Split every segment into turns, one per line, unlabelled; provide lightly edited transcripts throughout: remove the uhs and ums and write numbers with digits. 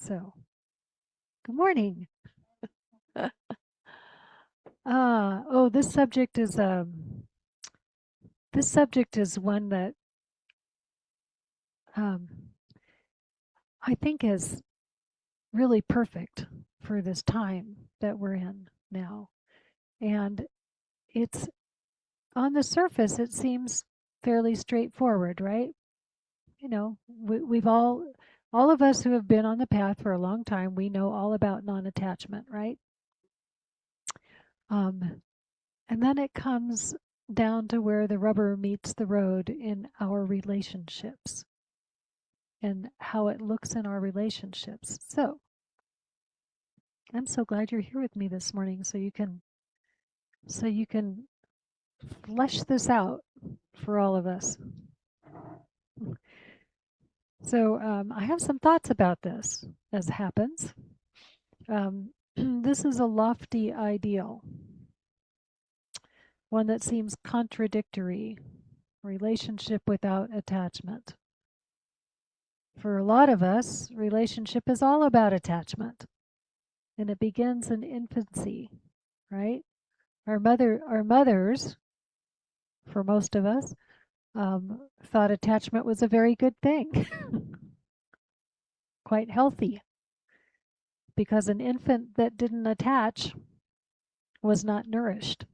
So, good morning. This subject is one that um, I think is really perfect for this time that we're in now. And it's on the surface, it seems fairly straightforward, right? We've all of us who have been on the path for a long time, we know all about non-attachment, right? Um, and then it comes down to where the rubber meets the road in our relationships and how it looks in our relationships. So I'm so glad you're here with me this morning so you can flesh this out for all of us. So I have some thoughts about this, as happens. This is a lofty ideal, one that seems contradictory, relationship without attachment. For a lot of us, relationship is all about attachment, and it begins in infancy, right? Our mothers, for most of us, thought attachment was a very good thing, quite healthy, because an infant that didn't attach was not nourished.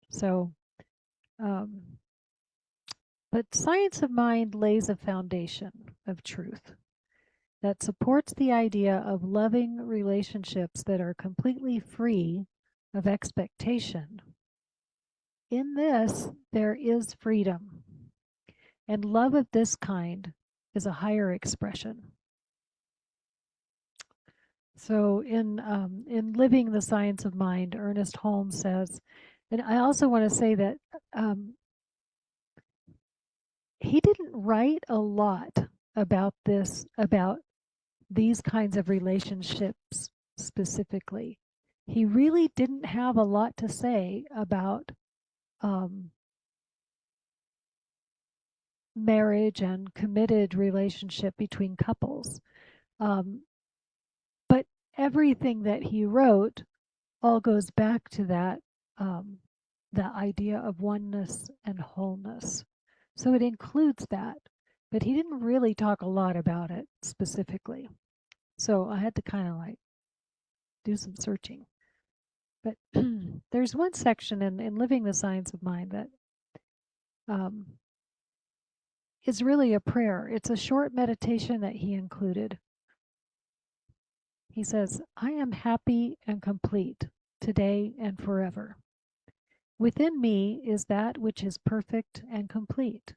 So, um, but science of mind lays a foundation of truth that supports the idea of loving relationships that are completely free of expectation. In this, there is freedom, and love of this kind is a higher expression. So, in Living the Science of Mind, Ernest Holmes says, and I also want to say that um, he didn't write a lot about these kinds of relationships specifically. He really didn't have a lot to say about um, marriage and committed relationship between couples. Um, but everything that he wrote all goes back to that idea of oneness and wholeness. So it includes that, but he didn't really talk a lot about it specifically. So I had to kind of like do some searching. But there's one section in Living the Science of Mind that um, is really a prayer. It's a short meditation that he included. He says, I am happy and complete today and forever. Within me is that which is perfect and complete.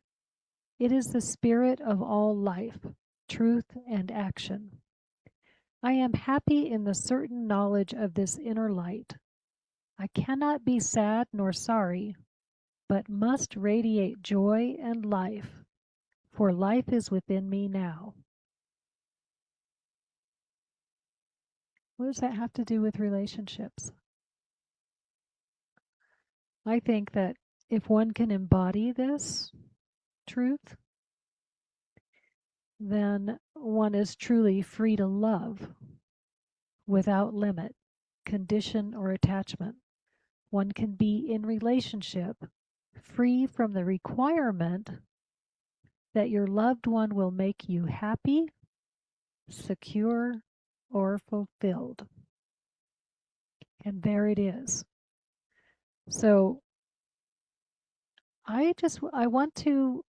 It is the spirit of all life, truth, and action. I am happy in the certain knowledge of this inner light. I cannot be sad nor sorry, but must radiate joy and life, for life is within me now. What does that have to do with relationships? I think that if one can embody this truth, then one is truly free to love without limit, condition, or attachment. One can be in relationship free from the requirement that your loved one will make you happy, secure, or fulfilled. And there it is. So I want to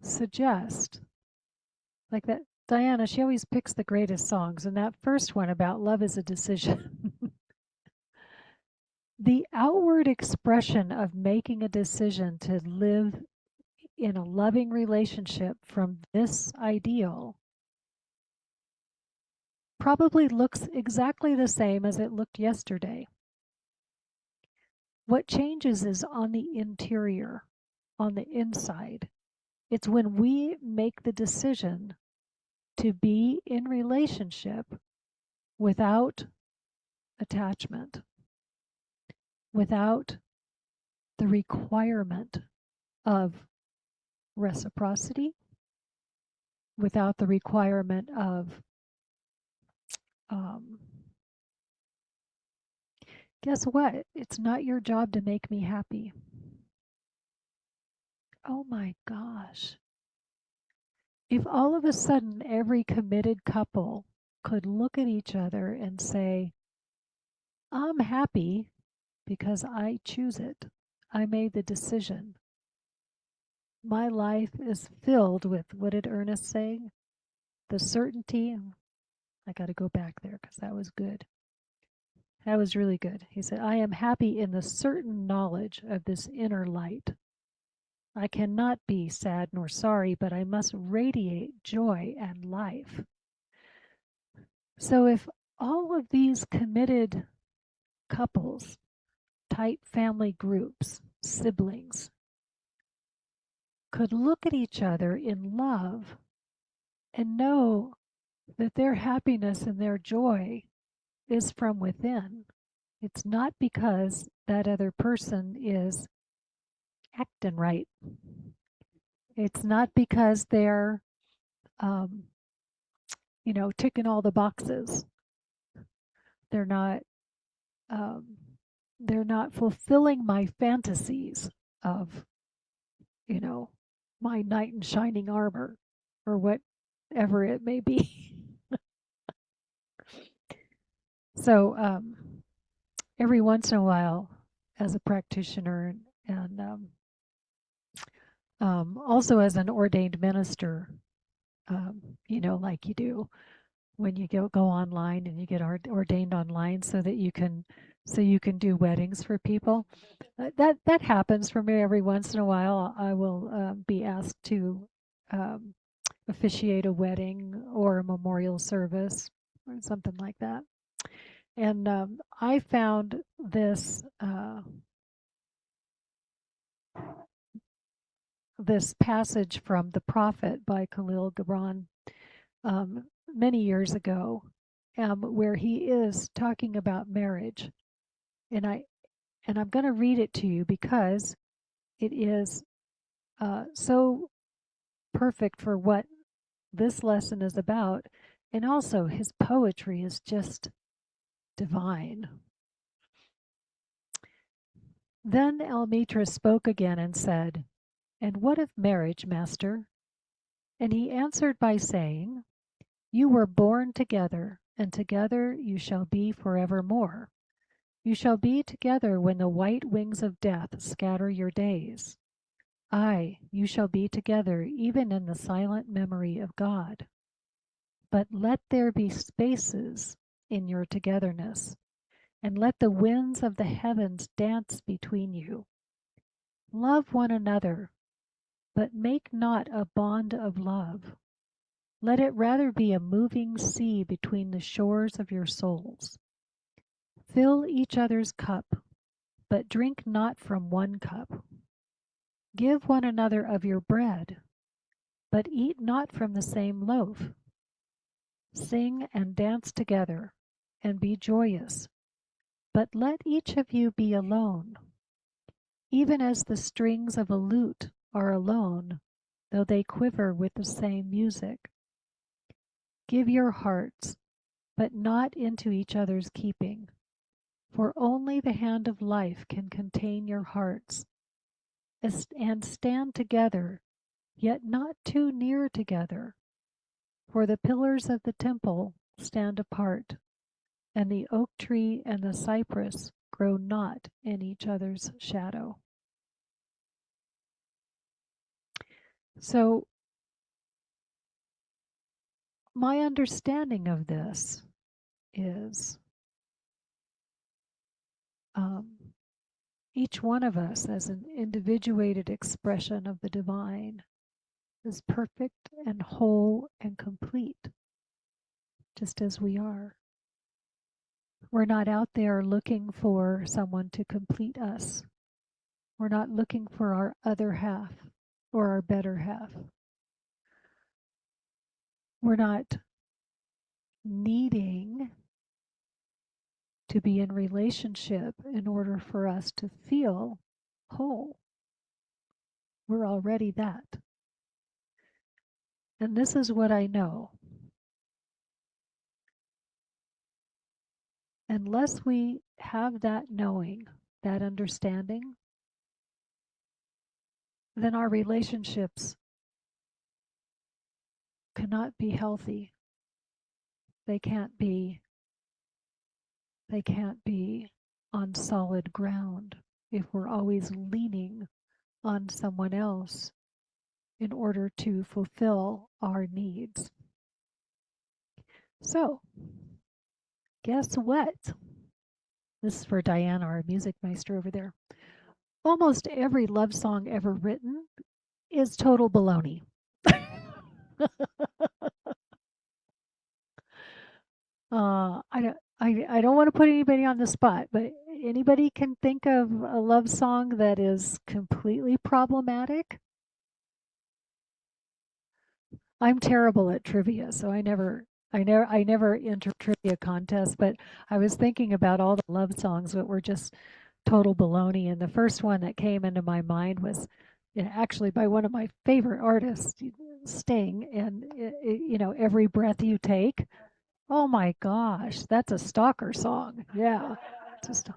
suggest, like that Diana, she always picks the greatest songs, and that first one about love is a decision. The outward expression of making a decision to live in a loving relationship from this ideal probably looks exactly the same as it looked yesterday. What changes is on the interior, on the inside. It's when we make the decision to be in relationship without attachment, without the requirement of reciprocity, without the requirement of, um, guess what? It's not your job to make me happy. Oh my gosh. If all of a sudden every committed couple could look at each other and say, I'm happy because I choose it. I made the decision. My life is filled with, what did Ernest say? The certainty. I got to go back there because that was good. That was really good. He said, I am happy in the certain knowledge of this inner light. I cannot be sad nor sorry, but I must radiate joy and life. So if all of these committed couples, tight family groups, siblings, could look at each other in love and know that their happiness and their joy is from within. It's not because that other person is acting right. It's not because they're, um, ticking all the boxes. They're not, um, they're not fulfilling my fantasies of, you know, my knight in shining armor or whatever it may be. So every once in a while, as a practitioner and also as an ordained minister, like you do when you go online and you get ordained online so you can do weddings for people. That happens for me every once in a while. I will be asked to um, officiate a wedding or a memorial service or something like that. And I found this passage from the Prophet by Khalil Gibran many years ago, where he is talking about marriage, and I'm going to read it to you because it is so perfect for what this lesson is about, and also his poetry is just divine. Then Almitra spoke again and said, "And what of marriage, master?" And he answered by saying, "You were born together, and together you shall be forevermore. You shall be together when the white wings of death scatter your days. Aye, you shall be together even in the silent memory of God. But let there be spaces in your togetherness, and let the winds of the heavens dance between you. Love one another, but make not a bond of love. Let it rather be a moving sea between the shores of your souls. Fill each other's cup, but drink not from one cup. Give one another of your bread, but eat not from the same loaf. Sing and dance together, and be joyous, but let each of you be alone, even as the strings of a lute are alone, though they quiver with the same music. Give your hearts, but not into each other's keeping, for only the hand of life can contain your hearts, and stand together, yet not too near together, for the pillars of the temple stand apart, and the oak tree and the cypress grow not in each other's shadow. So, my understanding of this is um, each one of us, as an individuated expression of the divine, is perfect and whole and complete, just as we are. We're not out there looking for someone to complete us. We're not looking for our other half or our better half. We're not needing to be in relationship in order for us to feel whole. We're already that. And this is what I know. Unless we have that knowing, that understanding, then our relationships cannot be healthy. They can't be they can't be on solid ground if we're always leaning on someone else in order to fulfill our needs. So, guess what? This is for Diana, our music maester over there. Almost every love song ever written is total baloney. I don't want to put anybody on the spot, but anybody can think of a love song that is completely problematic? I'm terrible at trivia, so I never enter trivia contests, but I was thinking about all the love songs that were just total baloney, and the first one that came into my mind was actually by one of my favorite artists, Sting, and Every Breath You Take. Oh my gosh, that's a stalker song. Yeah. Just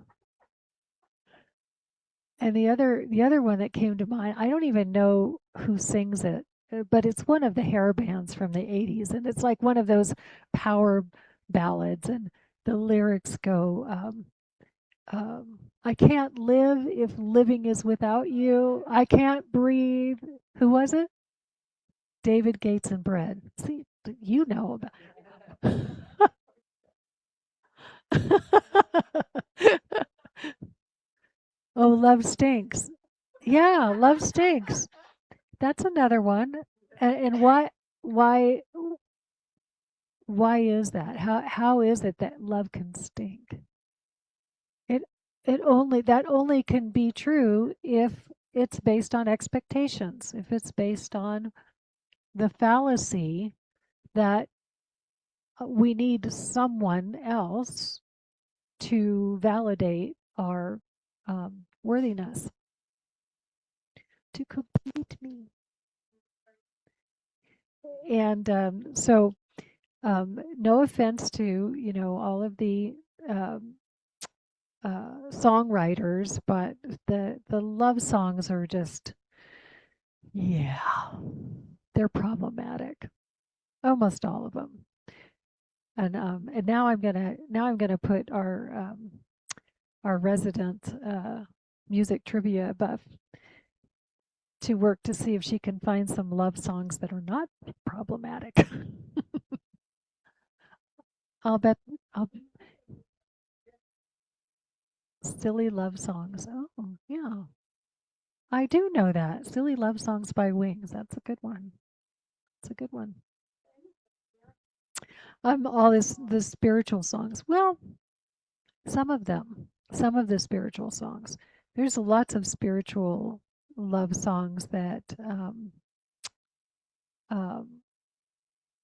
and the other one that came to mind, I don't even know who sings it, but it's one of the hair bands from the 80s, and it's like one of those power ballads, and the lyrics go, I can't live if living is without you. I can't breathe. Who was it? David Gates and Bread. See, you know about. Oh, love stinks. Yeah, love stinks. That's another one. And why why is that? How is it that love can stink? It that only can be true if it's based on expectations. If it's based on the fallacy that we need someone else to validate our worthiness, to complete me. And no offense to all of the um, songwriters, but the love songs are just, yeah, they're problematic. Almost all of them. And now I'm gonna put our resident music trivia buff to work to see if she can find some love songs that are not problematic. I'll bet I'll silly love songs. Oh, yeah. I do know that. Silly Love Songs by Wings. That's a good one. It's a good one. All this the spiritual songs. Well, some of the spiritual songs. There's lots of spiritual love songs that um,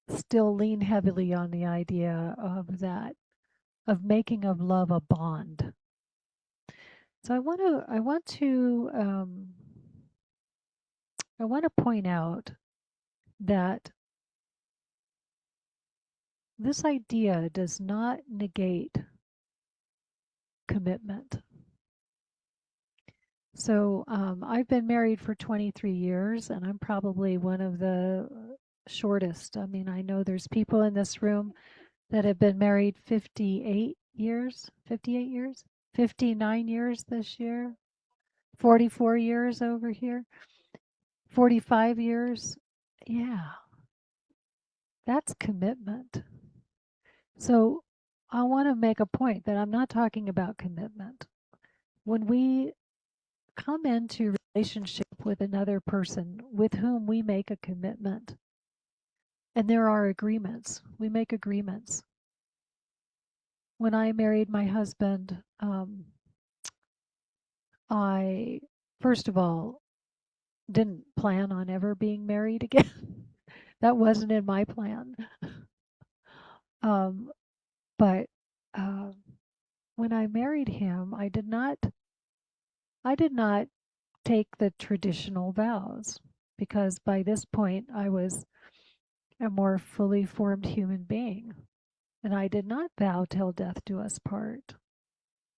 still lean heavily on the idea of making of love a bond. So I want to point out that this idea does not negate commitment. So I've been married for 23 years, and I'm probably one of the shortest. I mean, I know there's people in this room that have been married 58 years, 59 years this year, 44 years over here, 45 years. Yeah, that's commitment. So I want to make a point that I'm not talking about commitment. When we come into relationship with another person with whom we make a commitment, and there are agreements, we make agreements. When I married my husband, I, first of all, didn't plan on ever being married again. That wasn't in my plan. Um, but uh, when I married him, I did not take the traditional vows because by this point I was a more fully formed human being. And I did not vow till death do us part.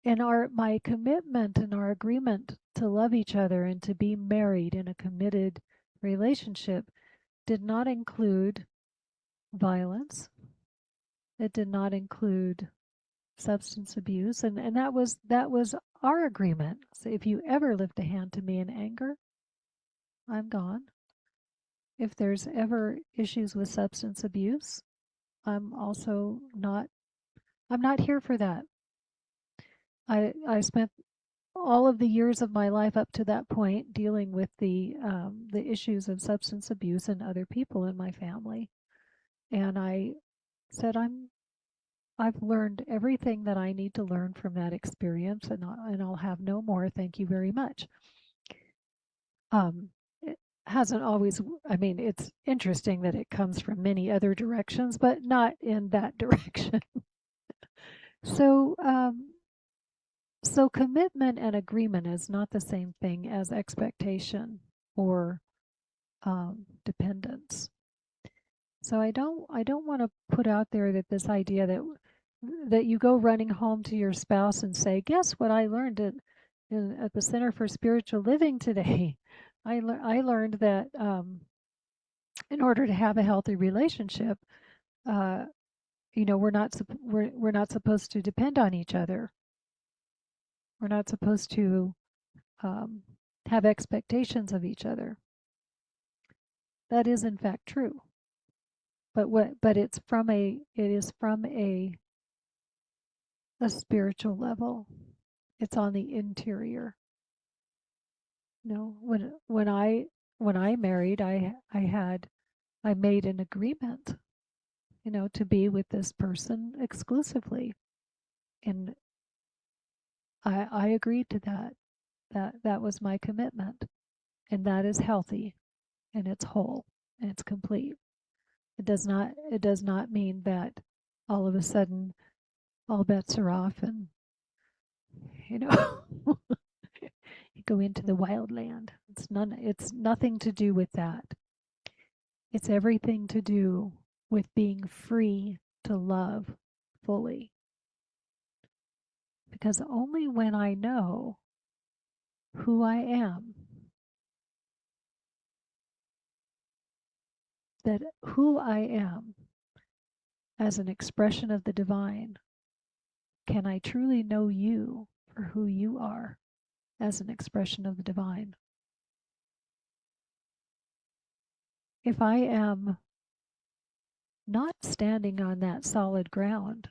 And my commitment and our agreement to love each other and to be married in a committed relationship did not include violence. It did not include substance abuse, and that was our agreement. So if you ever lift a hand to me in anger, I'm gone. If there's ever issues with substance abuse, I'm also not I'm not here for that. I spent all of the years of my life up to that point dealing with the issues of substance abuse and other people in my family, and I said I've learned everything that I need to learn from that experience, and I'll have no more. Thank you very much. It hasn't always, I mean, it's interesting that it comes from many other directions, but not in that direction. So, so commitment and agreement is not the same thing as expectation or dependence. So I don't want to put out there that this idea that you go running home to your spouse and say, "Guess what I learned at the Center for Spiritual Living today? I learned that in order to have a healthy relationship, uh, we're not supposed to depend on each other. We're not supposed to um, have expectations of each other." That is in fact true, but it is from a spiritual level. It's on the interior. You know, when I married, I made an agreement, to be with this person exclusively, and I agreed to that. That was my commitment, and that is healthy, and it's whole, and it's complete. It does not mean that all of a sudden all bets are off and you know you go into the wild land. It's nothing to do with that. It's everything to do with being free to love fully. Because only when I know who I am, that who I am as an expression of the divine, can I truly know you for who you are as an expression of the divine. If I am not standing on that solid ground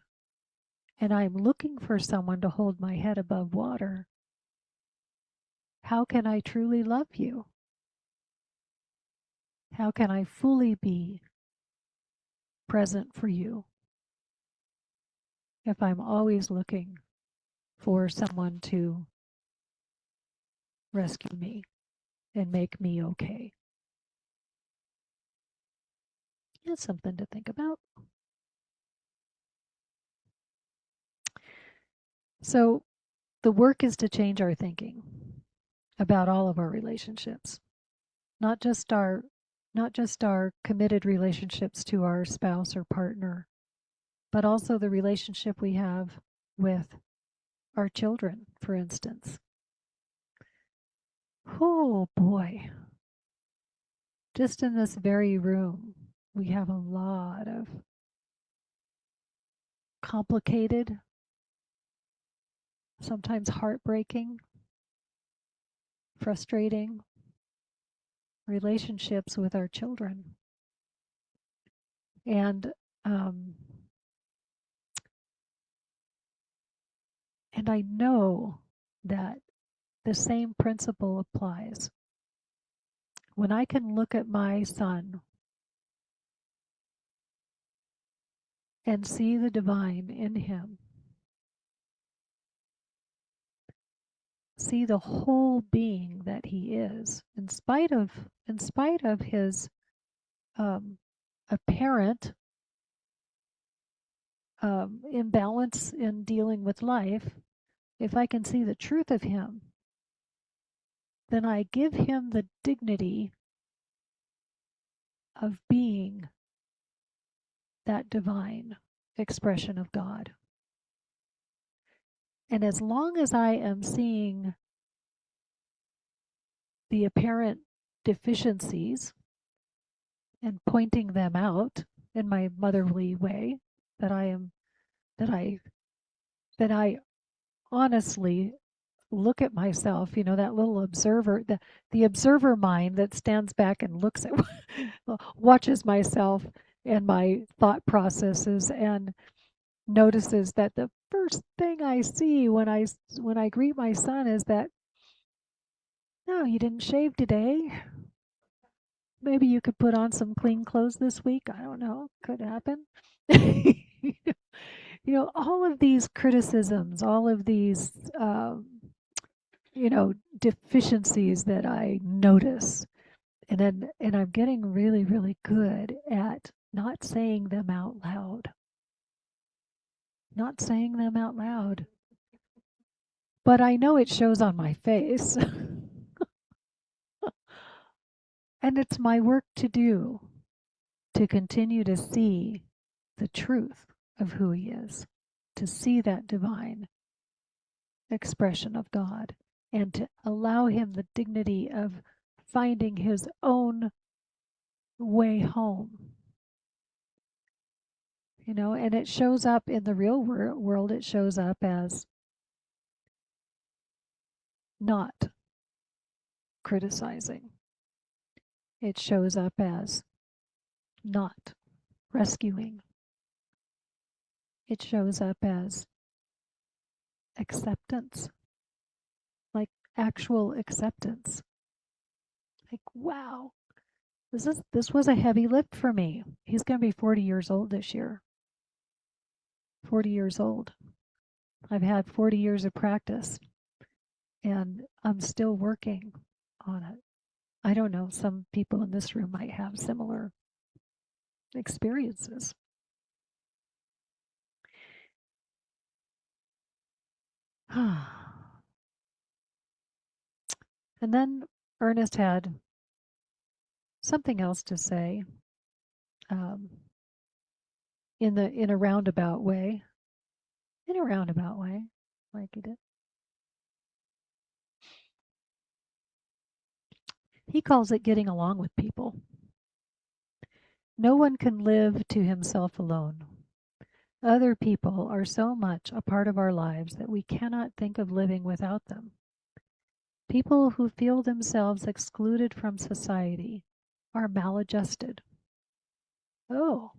and I'm looking for someone to hold my head above water, how can I truly love you? How can I fully be present for you if I'm always looking for someone to rescue me and make me okay? It's something to think about. So, the work is to change our thinking about all of our relationships, not just our not just our committed relationships to our spouse or partner, but also the relationship we have with our children, for instance. Oh boy, just in this very room, we have a lot of complicated, sometimes heartbreaking, frustrating relationships with our children. And um, and I know that the same principle applies. When I can look at my son and see the divine in him, see the whole being that he is, in spite of his um, apparent imbalance in dealing with life, if I can see the truth of him, then I give him the dignity of being that divine expression of God. And as long as I am seeing the apparent deficiencies and pointing them out in my motherly way, that I am that I honestly look at myself, that little observer, the observer mind that stands back and looks at watches myself and my thought processes and notices that the first thing I see when I greet my son is that, no, you didn't shave today. Maybe you could put on some clean clothes this week. I don't know. Could happen. All of these criticisms, all of these, deficiencies that I notice, and I'm getting really, really good at not saying them out loud. Not saying them out loud. But I know it shows on my face. And it's my work to do to continue to see the truth of who he is, to see that divine expression of God, and to allow him the dignity of finding his own way home. And it shows up in the real world, it shows up as not criticizing. It shows up as not rescuing. It shows up as acceptance, like actual acceptance. Like, wow, this was a heavy lift for me. He's going to be 40 years old this year. 40 years old. I've had 40 years of practice, and I'm still working on it. I don't know, some people in this room might have similar experiences. And then Ernest had something else to say, um, in a roundabout way. In a roundabout way, like he did. He calls it getting along with people. No one can live to himself alone. Other people are so much a part of our lives that we cannot think of living without them. People who feel themselves excluded from society are maladjusted. Oh,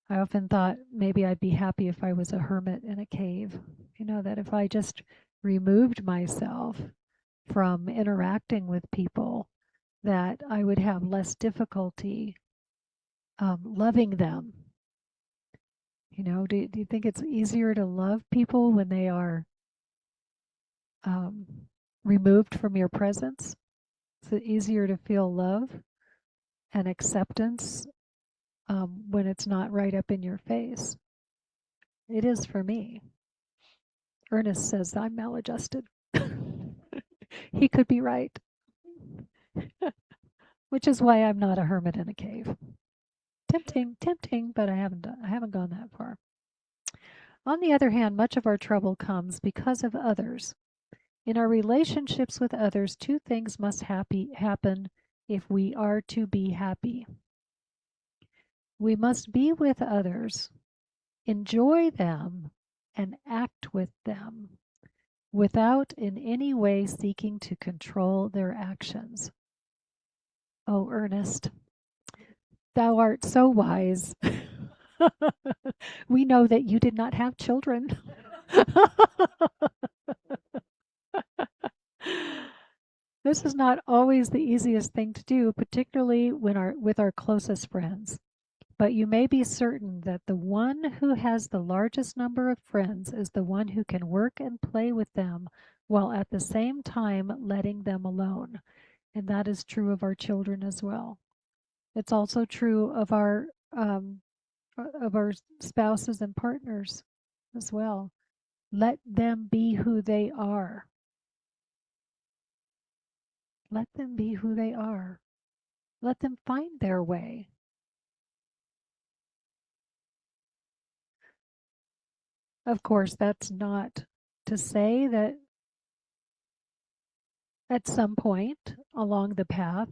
I often thought maybe I'd be happy if I was a hermit in a cave. That if I just removed myself from interacting with people, that I would have less difficulty loving them. Do you think it's easier to love people when they are um, removed from your presence? Is it easier to feel love and acceptance when it's not right up in your face? It is for me. Ernest says I'm maladjusted. He could be right. Which is why I'm not a hermit in a cave. Tempting, but I haven't gone that far. On the other hand, much of our trouble comes because of others. In our relationships with others, two things must happen if we are to be happy. We must be with others, enjoy them, and act with them without in any way seeking to control their actions. Oh, Ernest, thou art so wise. We know that you did not have children. This is not always the easiest thing to do, particularly with our closest friends. But you may be certain that the one who has the largest number of friends is the one who can work and play with them while at the same time letting them alone. And that is true of our children as well. It's also true of our spouses and partners as well. Let them be who they are. Let them be who they are. Let them find their way. Of course, that's not to say that at some point along the path,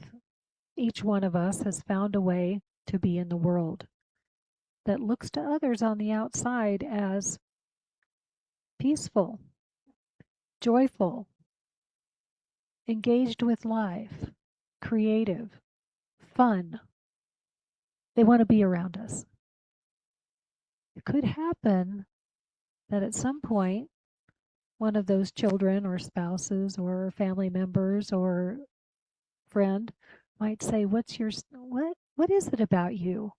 each one of us has found a way to be in the world that looks to others on the outside as peaceful, joyful, engaged with life, creative, fun. They want to be around us. It could happen that at some point, one of those children or spouses or family members or friend might say, what is it about you?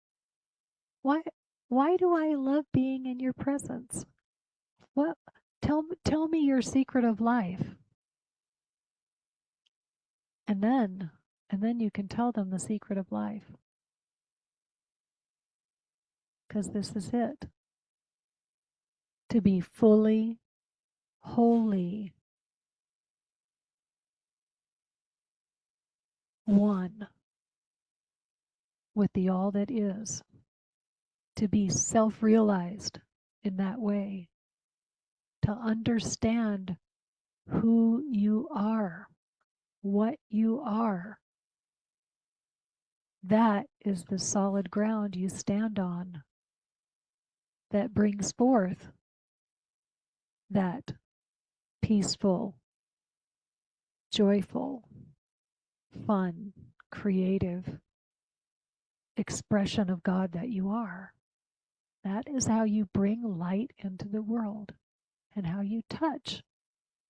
Why why do I love being in your presence? What tell me your secret of life. And then you can tell them the secret of life. Because this is it. To be fully, wholly one with the all that is. To be self-realized in that way. To understand who you are, what you are. That is the solid ground you stand on that brings forth that peaceful, joyful, fun, creative expression of God that you are. That is how you bring light into the world and how you touch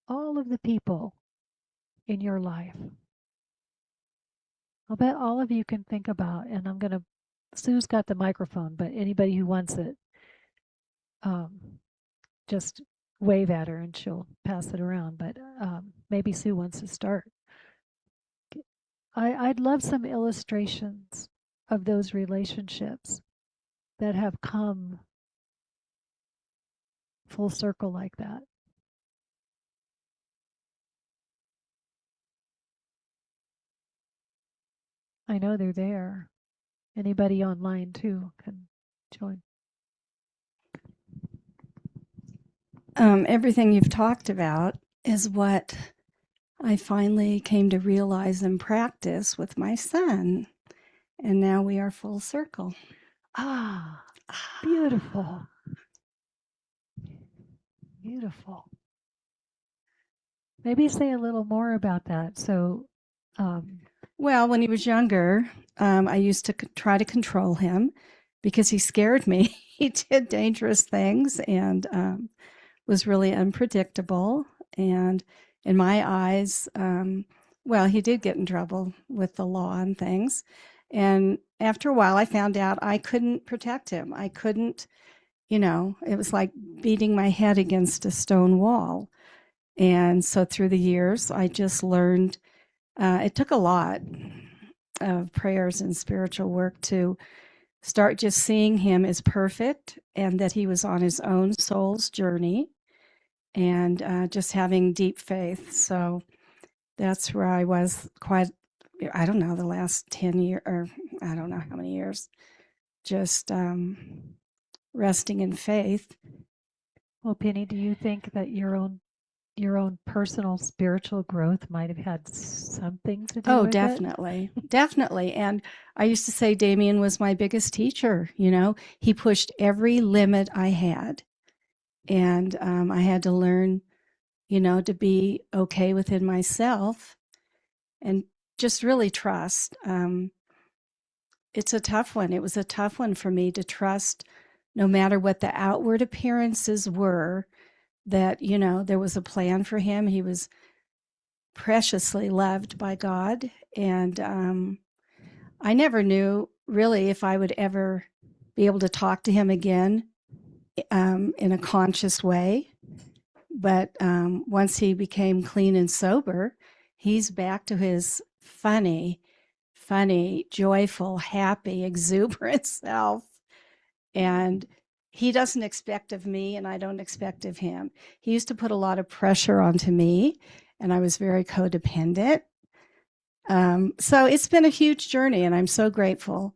all of the people in your life. I'll bet all of you can think about, and Sue's got the microphone, but anybody who wants it, just wave at her and she'll pass it around. But maybe Sue wants to start. I'd love some illustrations of those relationships that have come full circle like that. I know they're there. Anybody online too can join.
Everything you've talked about is what I finally came to realize and practice with my son. And now we are full circle.
Ah, beautiful. Beautiful. Maybe say a little more about that. So,
well, when he was younger, I used to try to control him because he scared me. He did dangerous things and was really unpredictable. And in my eyes, well, he did get in trouble with the law and things. And after a while, I found out I couldn't protect him. I couldn't, it was like beating my head against a stone wall. And so through the years, I just learned, it took a lot of prayers and spiritual work to start just seeing him as perfect and that he was on his own soul's journey and just having deep faith. So that's where I was quite, I don't know, the last 10 years, or I don't know how many years, just resting in faith.
Well, Penny, do you think that your own personal spiritual growth might have had something to do with
definitely. Definitely. And I used to say Damien was my biggest teacher. He pushed every limit I had. And I had to learn, to be okay within myself and just really trust. It's a tough one. It was a tough one for me to trust, no matter what the outward appearances were, that, there was a plan for him. He was preciously loved by God. And I never knew really if I would ever be able to talk to him again in a conscious way. But once he became clean and sober, he's back to his funny, joyful, happy, exuberant self. And he doesn't expect of me, and I don't expect of him. He used to put a lot of pressure onto me, and I was very codependent. So it's been a huge journey, and I'm so grateful.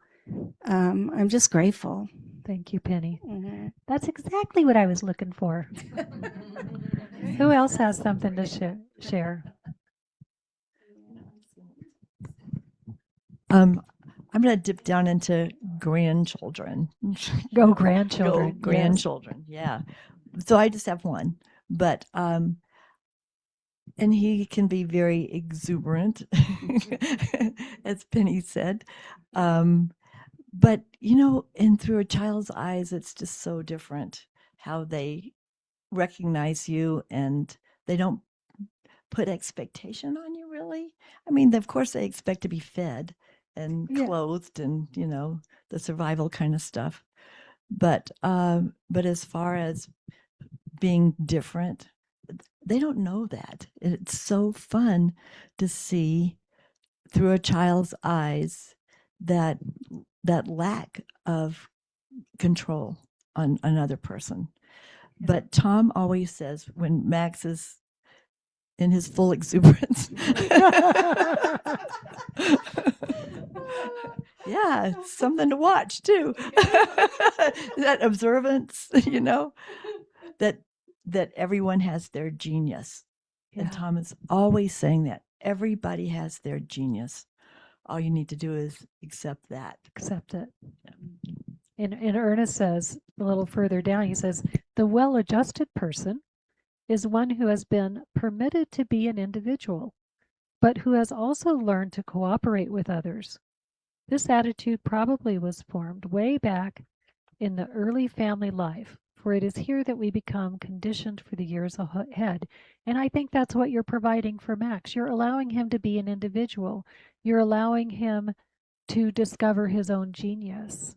I'm just grateful.
Thank you, Penny.
Mm-hmm.
That's exactly what I was looking for. Who else has something to share?
I'm going to dip down into grandchildren.
Go grandchildren.
Go grandchildren. Yes. Yeah. So I just have one, but and he can be very exuberant, as Penny said. But and through a child's eyes, it's just so different how they recognize you, and they don't put expectation on you, really. I mean, of course they expect to be fed and clothed and the survival kind of stuff, but as far as being different, they don't know that. It's so fun to see through a child's eyes that lack of control on another person. But Tom always says, when Max is in his full exuberance, yeah, something to watch too. That observance, that everyone has their genius. Yeah. And Tom is always saying that everybody has their genius. All you need to do is accept that.
Accept it. Yeah. And Ernest says a little further down, he says, the well-adjusted person is one who has been permitted to be an individual, but who has also learned to cooperate with others. This attitude probably was formed way back in the early family life, for it is here that we become conditioned for the years ahead. And I think that's what you're providing for Max. You're allowing him to be an individual. You're allowing him to discover his own genius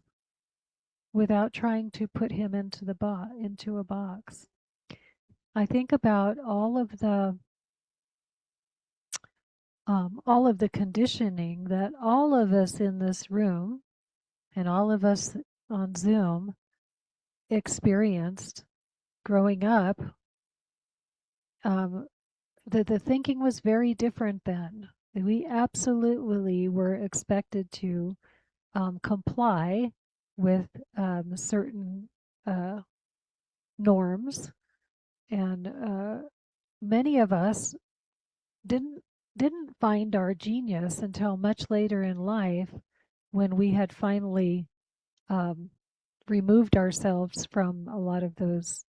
without trying to put him into a box. I think about all of the conditioning that all of us in this room and all of us on Zoom experienced growing up. The thinking was very different then. We absolutely were expected to comply with certain norms, and many of us didn't find our genius until much later in life, when we had finally removed ourselves from a lot of those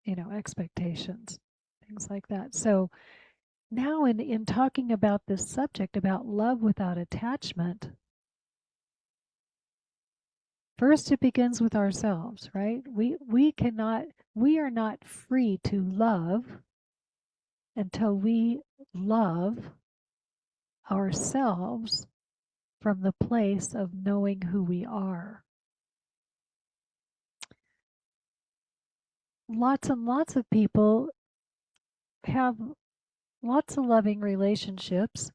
expectations, things like that. So now in talking about this subject about love without attachment, first it begins with ourselves, right? We are not free to love until we love ourselves from the place of knowing who we are. Lots and lots of people have lots of loving relationships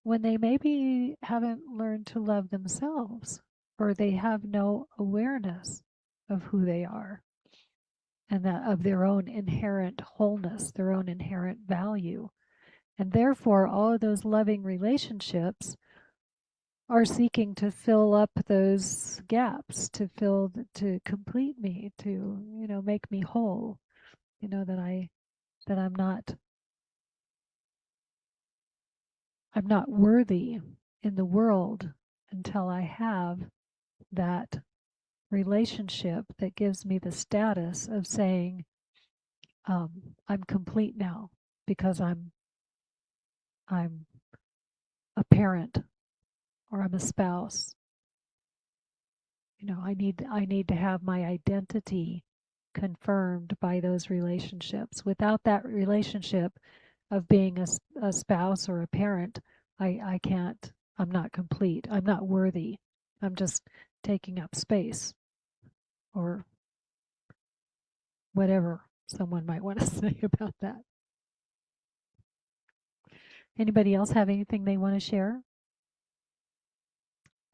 when they maybe haven't learned to love themselves, or they have no awareness of who they are, and that of their own inherent wholeness, their own inherent value. And therefore, all of those loving relationships are seeking to fill up those gaps, to complete me, to make me whole, that I'm not worthy in the world until I have that relationship that gives me the status of saying, I'm complete now because I'm a parent, or I'm a spouse. I need to have my identity confirmed by those relationships. Without that relationship of being a spouse or a parent, I can't. I'm not complete. I'm not worthy. I'm just taking up space, or whatever someone might want to say about that. Anybody else have anything they want to share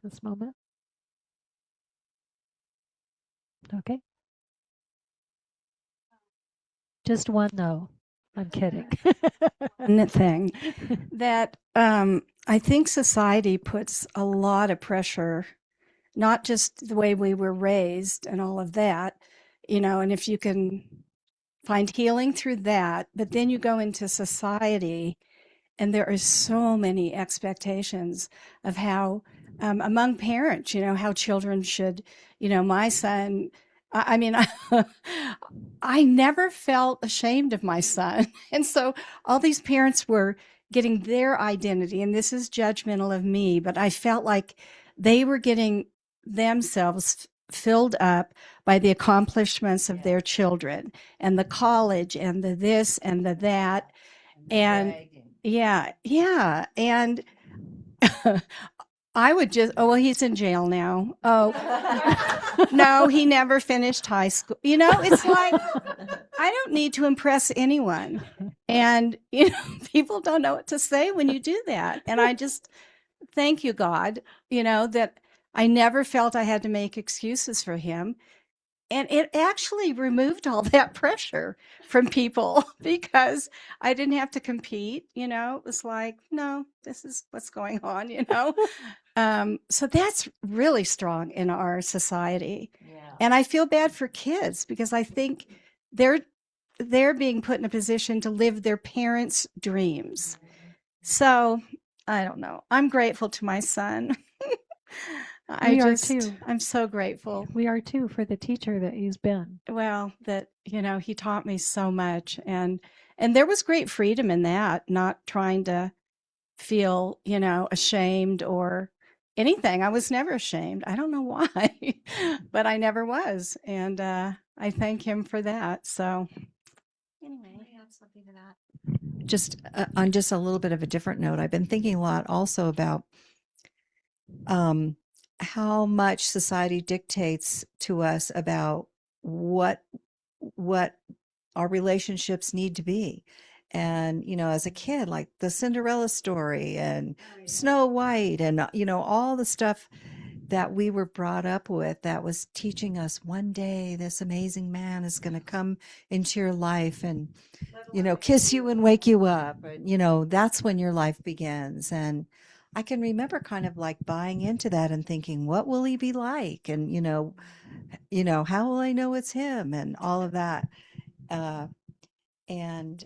this moment? Okay. Just one, though. I'm kidding.
Thing that I think society puts a lot of pressure not just the way we were raised and all of that, and if you can find healing through that, but then you go into society and there are so many expectations of how among parents, how children should, my son, I mean, I never felt ashamed of my son. And so all these parents were getting their identity, and this is judgmental of me, but I felt like they were getting themselves filled up by the accomplishments of their children and the college and the this and the that. And yeah, yeah. And I would just, oh, well, he's in jail now. Oh, no, he never finished high school. It's like, I don't need to impress anyone. And, people don't know what to say when you do that. And I just thank you, God, that I never felt I had to make excuses for him. And it actually removed all that pressure from people because I didn't have to compete. It was like, no, this is what's going on. So that's really strong in our society.
Yeah.
And I feel bad for kids because I think they're being put in a position to live their parents' dreams. So I don't know. I'm grateful to my son.
We are too.
I'm so grateful.
We are too, for the teacher that he's been.
Well, that, he taught me so much, and there was great freedom in that, not trying to feel, ashamed or anything. I was never ashamed. I don't know why, but I never was. And I thank him for that. So anyway,
I add something to that. Just on just a little bit of a different note, I've been thinking a lot also about how much society dictates to us about what our relationships need to be. And, as a kid, like the Cinderella story and Snow White and, all the stuff that we were brought up with that was teaching us one day this amazing man is going to come into your life and, kiss you and wake you up. And, that's when your life begins. And I can remember kind of like buying into that and thinking, what will he be like? And, how will I know it's him and all of that? And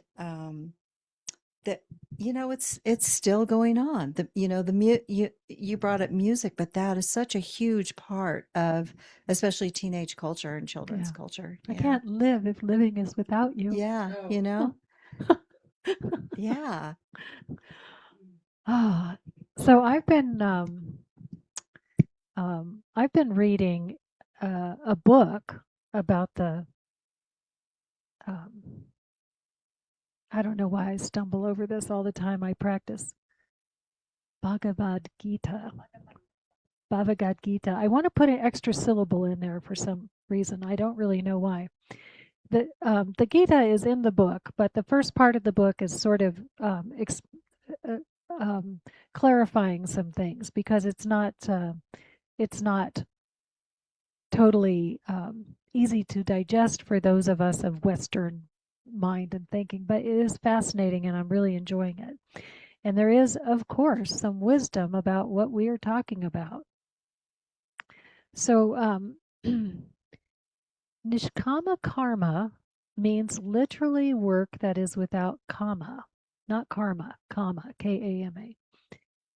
that it's still going on. You brought up music, but that is such a huge part of especially teenage culture and children's culture.
I can't live if living is without you.
Yeah, yeah.
So I've been reading a book about the I don't know why I stumble over this all the time. I practice Bhagavad Gita. Bhagavad Gita. I want to put an extra syllable in there for some reason. I don't really know why. The Gita is in the book, but the first part of the book is sort of clarifying some things because it's not totally easy to digest for those of us of Western mind and thinking, but it is fascinating and I'm really enjoying it. And there is, of course, some wisdom about what we are talking about. So, Nishkama karma means literally work that is without kama, not karma, kama, K-A-M-A.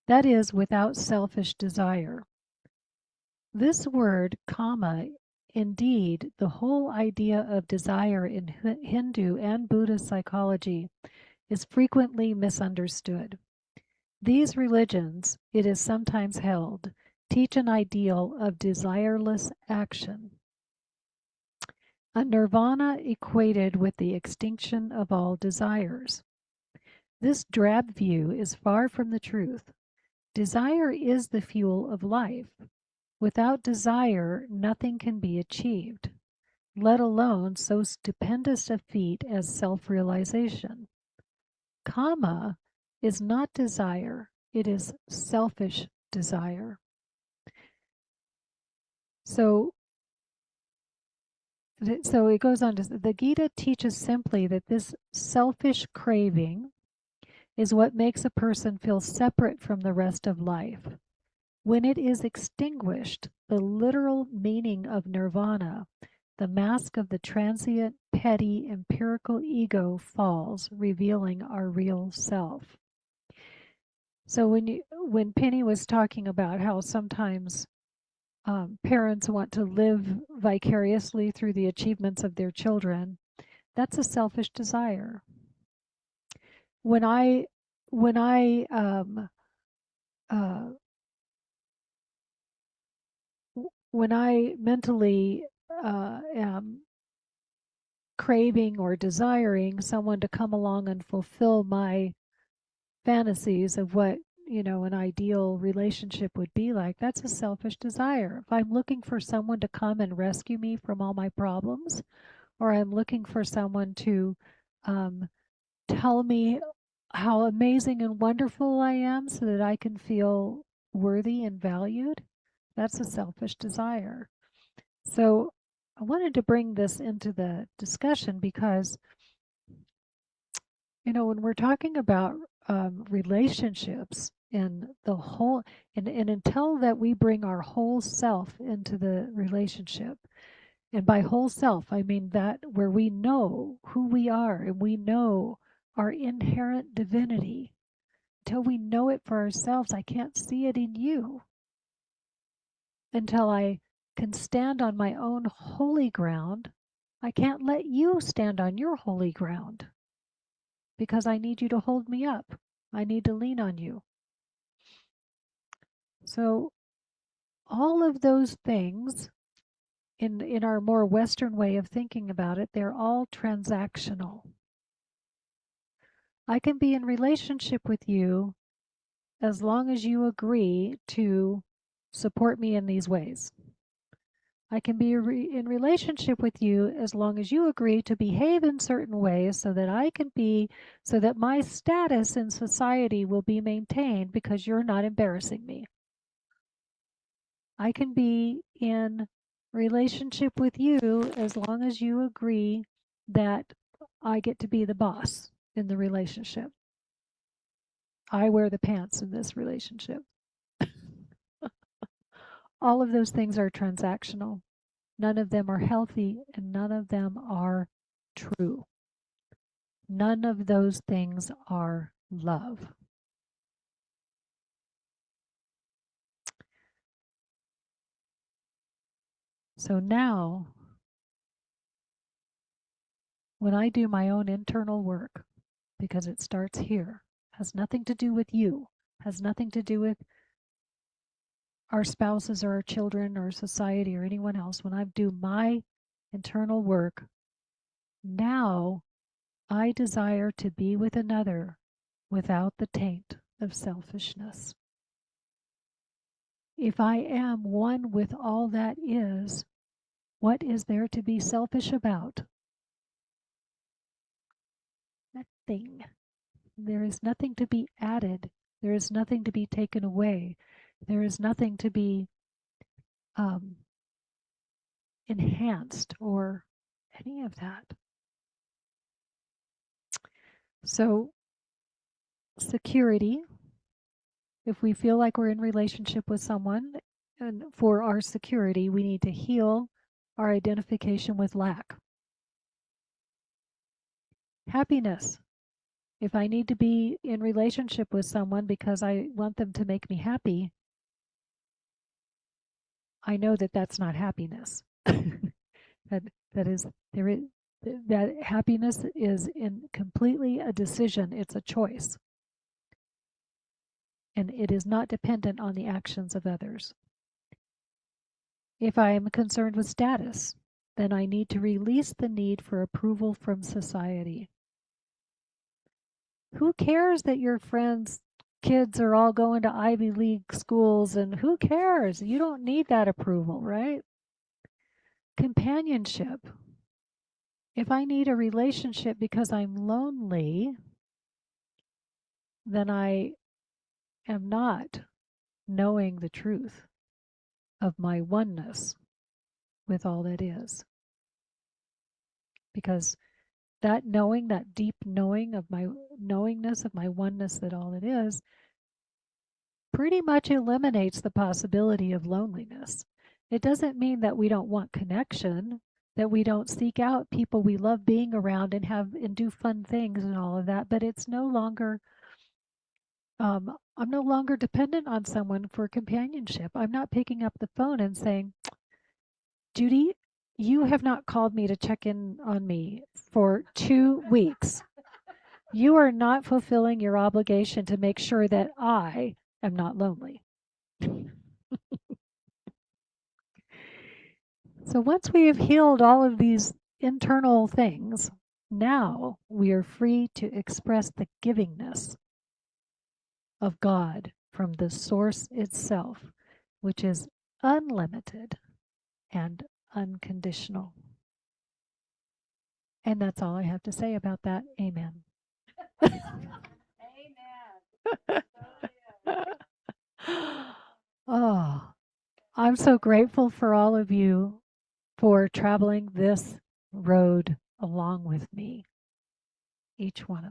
That is without selfish desire. This word, kama, indeed, the whole idea of desire in Hindu and Buddhist psychology is frequently misunderstood. These religions, it is sometimes held, teach an ideal of desireless action, a nirvana equated with the extinction of all desires. This drab view is far from the truth. Desire is the fuel of life. Without desire, nothing can be achieved, let alone so stupendous a feat as self-realization. Kama is not desire, it is selfish desire. So it goes on to the Gita teaches simply that this selfish craving is what makes a person feel separate from the rest of life. When it is extinguished, the literal meaning of nirvana, the mask of the transient, petty, empirical ego falls, revealing our real self. So when Penny was talking about how sometimes parents want to live vicariously through the achievements of their children, that's a selfish desire. When I when I uh, when I mentally am craving or desiring someone to come along and fulfill my fantasies of what an ideal relationship would be like, that's a selfish desire. If I'm looking for someone to come and rescue me from all my problems, or I'm looking for someone to um, tell me how amazing and wonderful I am so that I can feel worthy and valued, that's a selfish desire. So I wanted to bring this into the discussion because, when we're talking about relationships and the whole, and until that we bring our whole self into the relationship, and by whole self, I mean that where we know who we are and we know our inherent divinity. Until we know it for ourselves, I can't see it in you. Until I can stand on my own holy ground, I can't let you stand on your holy ground because I need you to hold me up. I need to lean on you. So all of those things in our more Western way of thinking about it, they're all transactional. I can be in relationship with you as long as you agree to support me in these ways. I can be in relationship with you as long as you agree to behave in certain ways so that my status in society will be maintained because you're not embarrassing me. I can be in relationship with you as long as you agree that I get to be the boss in the relationship. I wear the pants in this relationship. All of those things are transactional. None of them are healthy and none of them are true. None of those things are love. So now, when I do my own internal work, because it starts here, has nothing to do with you, has nothing to do with our spouses or our children or society or anyone else. When I do my internal work, now I desire to be with another without the taint of selfishness. If I am one with all that is, what is there to be selfish about? Nothing. There is nothing to be added. There is nothing to be taken away. There is nothing to be um, enhanced or any of that. So, security, if we feel like we're in relationship with someone, and for our security, we need to heal our identification with lack. Happiness. If I need to be in relationship with someone because I want them to make me happy, I know that that's not happiness. that that is there is that happiness is in completely a decision. It's a choice, and it is not dependent on the actions of others. If I am concerned with status, then I need to release the need for approval from society. Who cares that your friends' kids are all going to Ivy League schools, and who cares? You don't need that approval, right? Companionship. If I need a relationship because I'm lonely, then I am not knowing the truth of my oneness with all that is. Because that knowing, that deep knowing of my knowingness of my oneness that all it is, pretty much eliminates the possibility of loneliness. It doesn't mean that we don't want connection, that we don't seek out people we love being around and have and do fun things and all of that, but it's no longer I'm no longer dependent on someone for companionship. I'm not picking up the phone and saying, Judy, you have not called me to check in on me for 2 weeks. You are not fulfilling your obligation to make sure that I am not lonely. So once we have healed all of these internal things, now we are free to express the givingness of God from the source itself, which is unlimited and unconditional. And that's all I have to say about that. Amen. Oh, I'm so grateful for all of you for traveling this road along with me, each one of